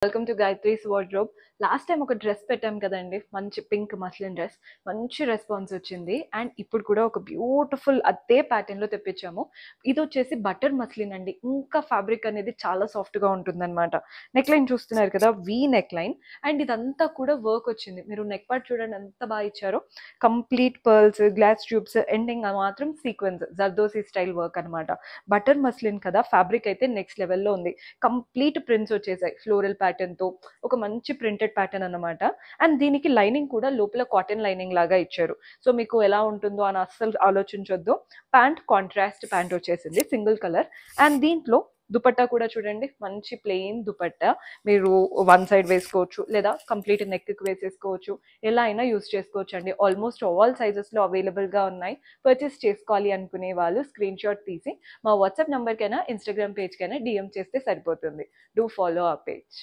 Welcome to Gayatri's wardrobe. Last time ఒక dress పెట్టాం కదండి, మంచి పింక్ మస్లిన్ డ్రెస్. మంచి రెస్పాన్స్ వచ్చింది. అండ్ ఇప్పుడు కూడా ఒక బ్యూటిఫుల్ అదే ప్యాటర్న్ లో తెప్పించాము. ఇది వచ్చేసి బటర్ మస్లిన్ అండి. ఇంకా ఫ్యాబ్రిక్ అనేది చాలా సాఫ్ట్ గా ఉంటుంది అనమాట. నెక్ లైన్ చూస్తున్నారు కదా, వీ నెక్ లైన్. అండ్ ఇదంతా కూడా వర్క్ వచ్చింది. మీరు నెక్ పార్ట్ చూడండి ఎంత బాగా ఇచ్చారో. Complete pearls, glass tubes, ending మాత్రం సీక్వెన్స్ జర్దోసి స్టైల్ వర్క్ అనమాట. బటర్ మస్లిన్ కదా, ఫ్యాబ్రిక్ అయితే నెక్స్ట్ లెవెల్లో ఉంది. కంప్లీట్ ప్రింట్స్ వచ్చేసాయి ఫ్లోరల్ ప్యాటర్న్ తో. ఒక మంచి ప్రింటెడ్ ప్యాటర్న్ అన్నమాట. అండ్ దీనికి లైనింగ్ కూడా లోపల కాటన్ లైనింగ్ లాగా ఇచ్చారు. సో మీకు ఎలా ఉంటుందో అని అస్సలు ఆలోచించొద్దు. ప్యాంట్ కాంట్రాస్ట్ ప్యాంట్ వచ్చేసింది, సింగిల్ కలర్. అండ్ దీంట్లో దుపట్టా కూడా చూడండి, మంచి ప్లెయిన్ దుపట్టా. మీరు వన్ సైడ్ వేసుకోవచ్చు, లేదా కంప్లీట్ నెక్ కి వేసేసుకోవచ్చు. ఎలా అయినా యూస్ చేసుకోవచ్చు అండి. ఆల్మోస్ట్ ఆల్ సైజెస్ లో అవైలబుల్ గా ఉన్నాయి. పర్చేస్ చేసుకోవాలి అనుకునే వాళ్ళు స్క్రీన్ షాట్ తీసి మా వాట్సాప్ నంబర్ కైనా ఇన్స్టాగ్రామ్ పేజ్ కైనా డిఎం చేస్తే సరిపోతుంది. డూ ఫాలో ఆ పేజ్.